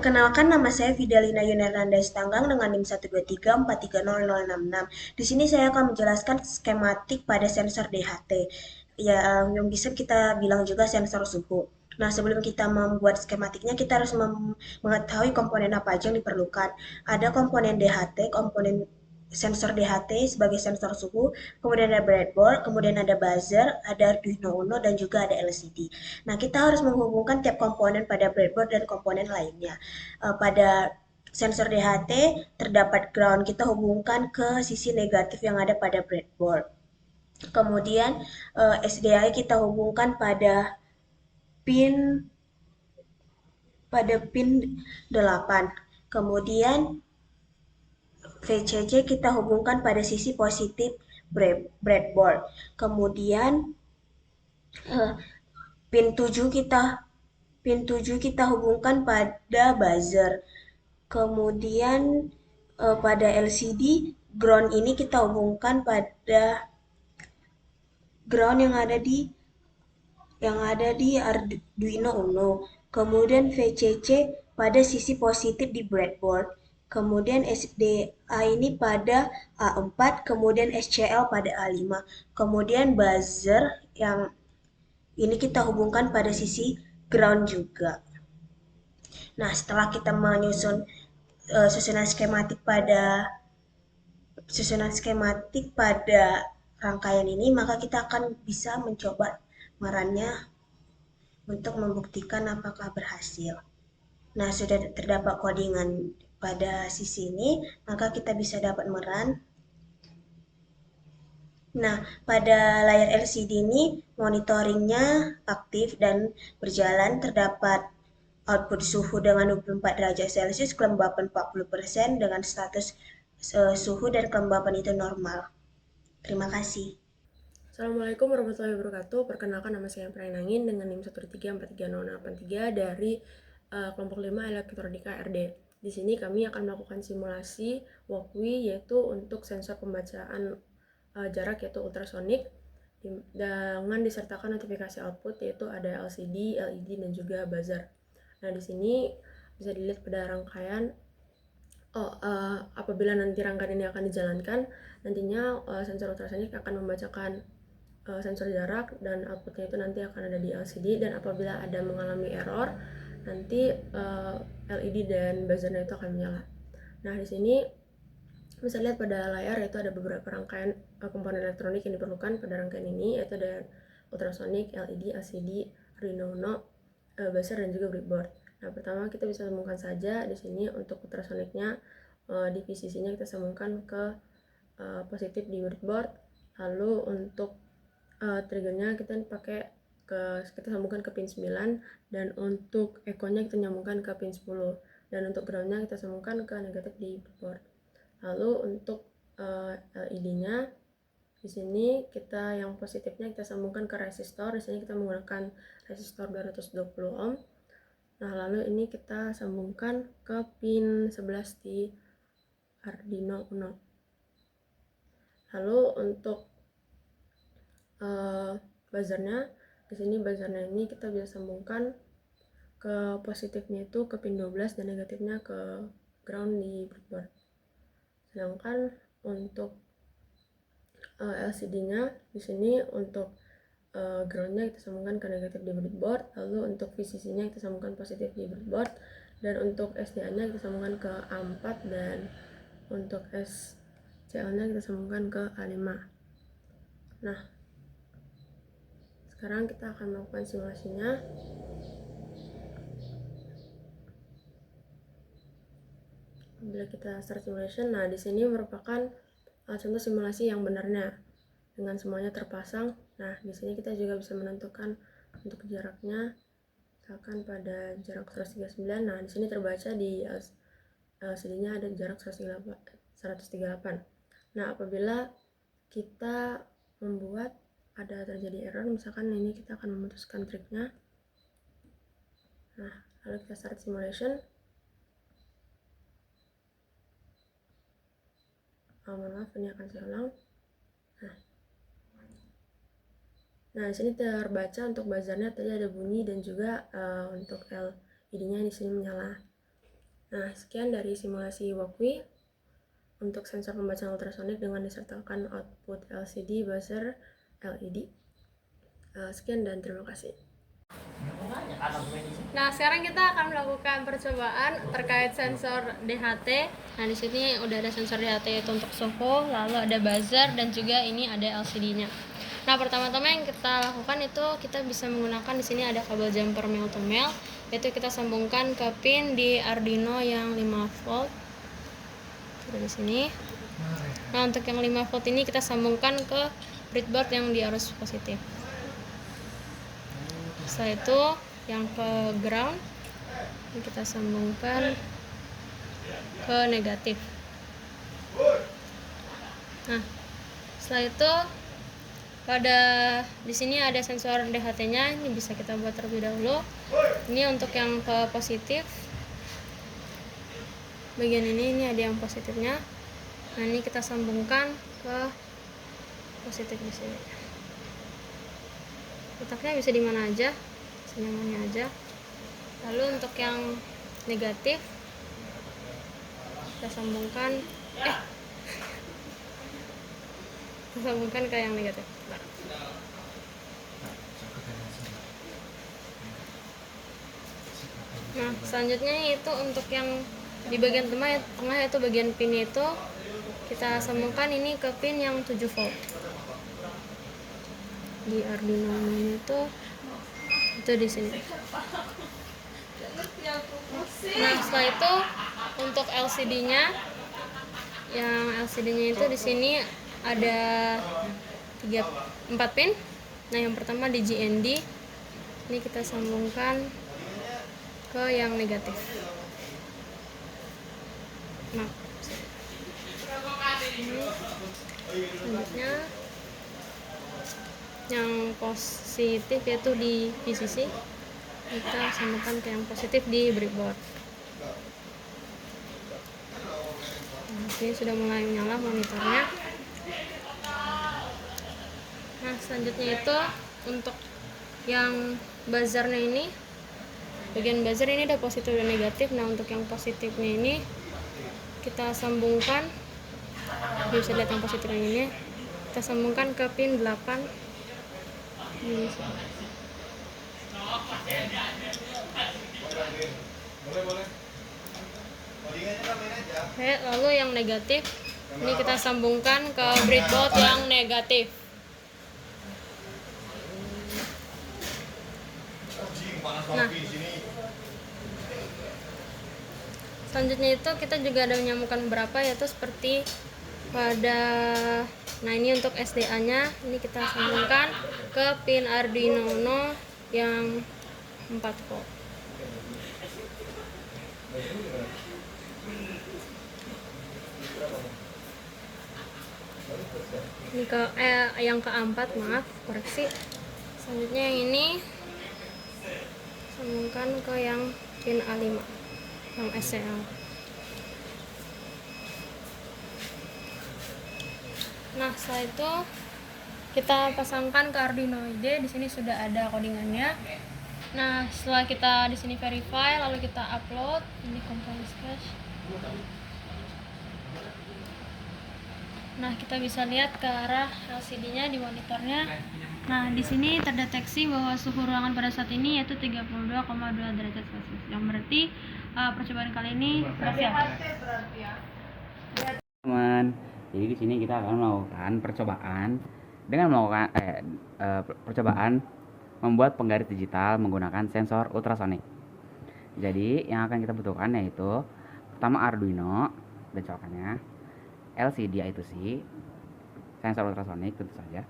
Perkenalkan, nama saya Fidelina Yunarnanda Stanggang dengan NIM 123430066. Di sini saya akan menjelaskan skematik pada sensor DHT. Ya, yang bisa kita bilang juga sensor suhu. Nah, sebelum kita membuat skematiknya, kita harus mengetahui komponen apa aja yang diperlukan. Ada komponen DHT, komponen sensor DHT sebagai sensor suhu, kemudian ada breadboard, kemudian ada buzzer, ada Arduino Uno, dan juga ada LCD. Nah, kita harus menghubungkan tiap komponen pada breadboard dan komponen lainnya. Pada sensor DHT terdapat ground, kita hubungkan ke sisi negatif yang ada pada breadboard. Kemudian SDI kita hubungkan pin pin 8. Kemudian VCC kita hubungkan pada sisi positif breadboard. Kemudian eh, pin 7 kita hubungkan pada buzzer. Kemudian pada LCD ground ini kita hubungkan pada ground yang ada di Arduino Uno. Kemudian VCC pada sisi positif di breadboard. Kemudian SDA ini pada A4, kemudian SCL pada A5. Kemudian buzzer yang ini kita hubungkan pada sisi ground juga. Nah, setelah kita menyusun susunan skematik rangkaian ini, maka kita akan bisa mencoba merannya untuk membuktikan apakah berhasil. Nah, sudah terdapat codingan pada sisi ini, maka kita bisa dapat meran. Nah, pada layar LCD ini monitoringnya aktif dan berjalan, terdapat output suhu dengan 24 derajat Celcius, kelembapan 40% dengan status suhu dan kelembapan itu normal. Terima kasih. Assalamualaikum warahmatullahi wabarakatuh. Perkenalkan, nama saya Prainangin dengan NIM 1343083 dari kelompok 5 Elektronika RD. Di sini kami akan melakukan simulasi walkway yaitu untuk sensor pembacaan jarak yaitu ultrasonik dengan disertakan notifikasi output yaitu ada LCD, LED dan juga buzzer. Nah, di sini bisa dilihat pada rangkaian apabila nanti rangkaian ini akan dijalankan, nantinya sensor ultrasonik akan membacakan sensor jarak dan outputnya itu nanti akan ada di LCD, dan apabila ada mengalami error nanti LED dan buzzernya itu akan menyala. Nah, di sini bisa lihat pada layar yaitu ada beberapa rangkaian komponen elektronik yang diperlukan pada rangkaian ini, yaitu ada ultrasonik, LED, LCD, Arduino Uno, buzzer dan juga breadboard. Nah, pertama kita bisa sambungkan saja di sini untuk ultrasoniknya, di VCC-nya kita sambungkan ke positif di breadboard. Lalu untuk triggernya kita sambungkan ke pin 9, dan untuk echo-nya kita nyambungkan ke pin 10, dan untuk ground-nya kita sambungkan ke negatif di breadboard. Lalu untuk LED-nya di sini kita yang positifnya kita sambungkan ke resistor. Di sini kita menggunakan resistor 220 ohm. Nah, lalu ini kita sambungkan ke pin 11 di Arduino Uno. Lalu untuk buzzernya, di sini buzzernya ini kita bisa sambungkan ke positifnya itu ke pin 12 dan negatifnya ke ground di breadboard. Sedangkan untuk LCD-nya di sini untuk ground-nya kita sambungkan ke negatif di breadboard, lalu untuk VCC-nya kita sambungkan positif di breadboard, dan untuk SDA-nya kita sambungkan ke A4, dan untuk SCL-nya kita sambungkan ke A5. Nah, sekarang kita akan melakukan simulasinya. Bila kita start simulation, nah di sini merupakan contoh simulasi yang benarnya dengan semuanya terpasang. Nah, di sini kita juga bisa menentukan untuk jaraknya, misalkan pada jarak 139. Nah, di sini terbaca di LCD-nya ada jarak 138. Nah, apabila kita membuat ada terjadi error, misalkan ini kita akan memutuskan triknya. Nah, lalu kita start simulation. Maaf, ini akan saya ulang. Nah, di sini terbaca untuk buzzernya tadi ada bunyi, dan juga untuk LED-nya di sini menyala. Nah, sekian dari simulasi Walkway untuk sensor pembacaan ultrasonik dengan disertakan output LCD buzzer LED. Sekian dan terima kasih. Nah, sekarang kita akan melakukan percobaan terkait sensor DHT. Nah, di sini udah ada sensor DHT yaitu untuk suhu, lalu ada buzzer dan juga ini ada LCD-nya. Nah, pertama-tama yang kita lakukan itu kita bisa menggunakan di sini ada kabel jumper male to male, yaitu kita sambungkan ke pin di Arduino yang 5 volt. Ada di sini. Nah, untuk yang 5 volt ini kita sambungkan ke breadboard yang di arus positif. Setelah itu yang ke ground ini kita sambungkan ke negatif. Nah, setelah itu pada di sini ada sensor DHT-nya, ini bisa kita buat terlebih dahulu. Ini untuk yang ke positif. Bagian ini ada yang positifnya. Nah, ini kita sambungkan ke positif di sini. Letaknya bisa di mana aja, senyamannya aja. Lalu untuk yang negatif kita sambungkan ke yang negatif. Nah, selanjutnya itu untuk yang di bagian tengah yaitu bagian pin itu kita sambungkan ini ke pin yang 7 volt. Di Arduino itu di sini. Nah, setelah itu untuk LCD-nya itu di sini ada 4 pin. Nah, yang pertama di GND ini kita sambungkan ke yang negatif. Nah, selanjutnya yang positif yaitu di VCC kita sambungkan ke yang positif di breadboard. Nah, ini sudah mulai menyala monitornya. Nah, selanjutnya itu untuk yang buzzernya ini, bagian buzzer ini ada positif dan negatif. Nah, untuk yang positifnya ini kita sambungkan, bisa lihat yang positifnya ini kita sambungkan ke pin 8 ini. Oke, lalu yang negatif ini kita sambungkan ke breadboard yang negatif. Nah, selanjutnya itu kita juga ada menyambungkan beberapa, yaitu seperti pada ini untuk SDA-nya ini kita sambungkan ke pin Arduino Uno yang 4 volt. Ini yang keempat, maaf, koreksi. Selanjutnya yang ini sambungkan ke yang pin A5 yang SCL. Nah, setelah itu kita pasangkan ke Arduino IDE. Di sini sudah ada codingannya. Nah, setelah kita di sini verify, lalu kita upload ini komponen sketch. Nah, kita bisa lihat ke arah LCD-nya di monitornya. Nah, di sini terdeteksi bahwa suhu ruangan pada saat ini yaitu 32,2 derajat Celcius. Yang berarti percobaan kali ini berhasil. Teman, jadi di sini kita akan melakukan percobaan dengan melakukan percobaan membuat penggaris digital menggunakan sensor ultrasonik. Jadi yang akan kita butuhkan yaitu pertama Arduino dan colokannya, LCD I2C, sensor ultrasonik tentu saja,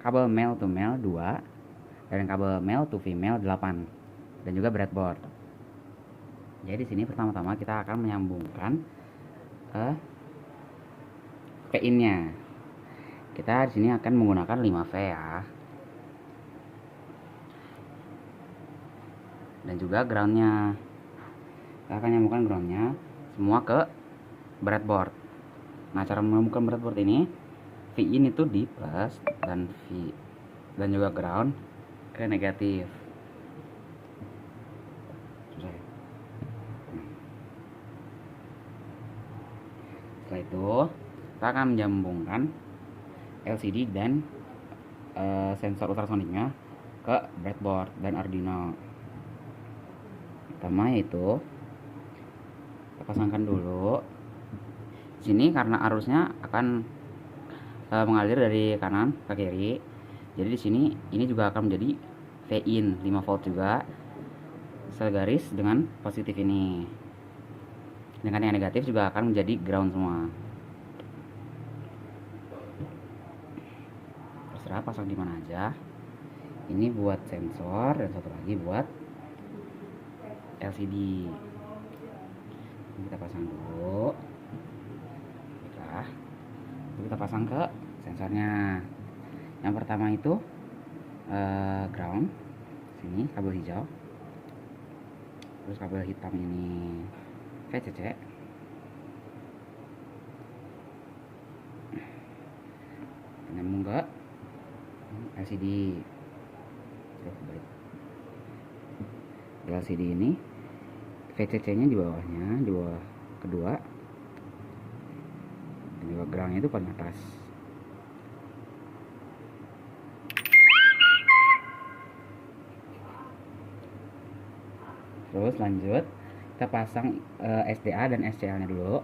kabel male to male 2 dan kabel male to female 8 dan juga breadboard. Jadi di sini pertama-tama kita akan menyambungkan pin-nya. Kita di sini akan menggunakan 5V ya. Dan juga groundnya. Kita akan nyambungkan groundnya semua ke breadboard. Nah, cara menemukan breadboard ini, V-in itu di plus dan juga ground ke negatif. Setelah itu kita akan menyambungkan LCD dan sensor ultrasoniknya ke breadboard dan Arduino. Pertama yaitu kita pasangkan dulu. Sini karena arusnya akan mengalir dari kanan ke kiri, jadi di sini ini juga akan menjadi V-in 5 volt juga, segaris dengan positif ini. Dengan yang negatif juga akan menjadi ground semua. Terserah pasang di mana aja. Ini buat sensor dan satu lagi buat LCD. Ini kita pasang dulu. Kita pasang ke sensornya. Yang pertama itu ground, sini kabel hijau, terus kabel hitam ini VCC, nyambung ke LCD. Terus balik di LCD ini VCC nya di bawahnya, di bawah kedua, di bawah groundnya itu paling atas. Terus lanjut kita pasang SDA dan SCL nya dulu.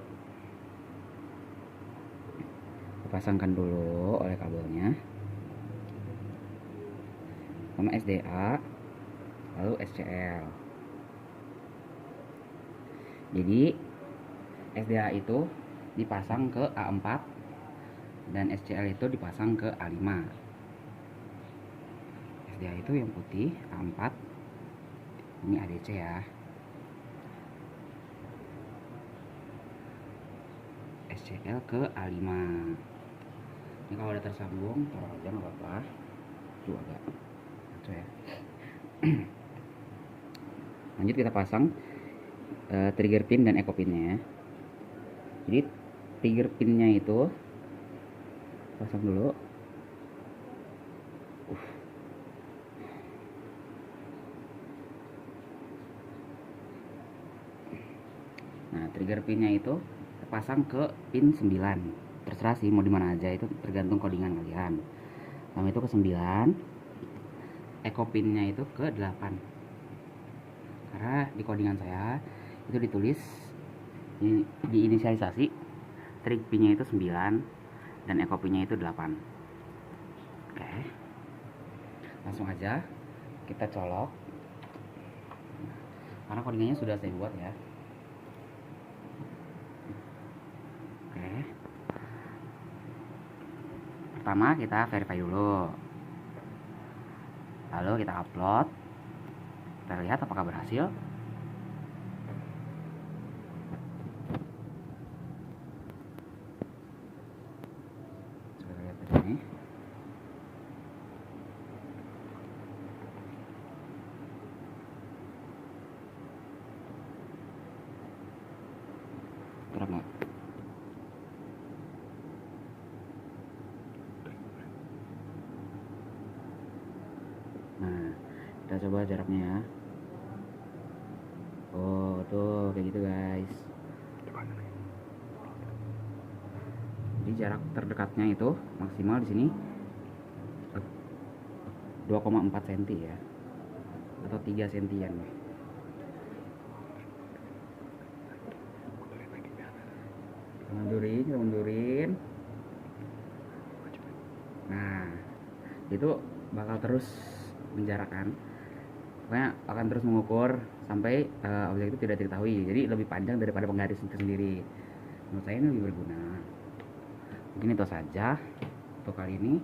Kita pasangkan dulu oleh kabelnya, sama SDA lalu SCL. Jadi SDA itu dipasang ke A4 dan SCL itu dipasang ke A5. SDA itu yang putih, A4 ini ADC ya. SCL ke A5. Ini kalau udah tersambung taruh aja nggak apa-apa. Itu agak kacau ya. Lanjut kita pasang trigger pin dan echo pinnya. Jadi trigger pinnya itu pasang dulu. Nah, trigger pinnya itu terpasang ke pin 9. Terserah sih mau di mana aja, itu tergantung codingan kalian. Sama itu ke 9. Echo pinnya itu ke 8. Karena di codingan saya itu ditulis di inisialisasi trig pinnya itu 9 dan echo pinnya itu 8. Oke. Langsung aja kita colok. Karena codingannya sudah saya buat ya. Pertama kita verify dulu, lalu kita upload, kita lihat apakah berhasil. Coba lihat di sini. Terang nggak? Nah, kita coba jaraknya ya. Oh, tuh kayak gitu guys. Jadi jarak terdekatnya itu maksimal di sini 2,4 cm ya, atau 3 sentian. Mundurin. Nah, itu bakal terus menjarakkan, pokoknya akan terus mengukur sampai objek itu tidak diketahui. Jadi lebih panjang daripada penggaris itu sendiri. Menurut saya ini lebih berguna. Mungkin itu saja untuk kali ini.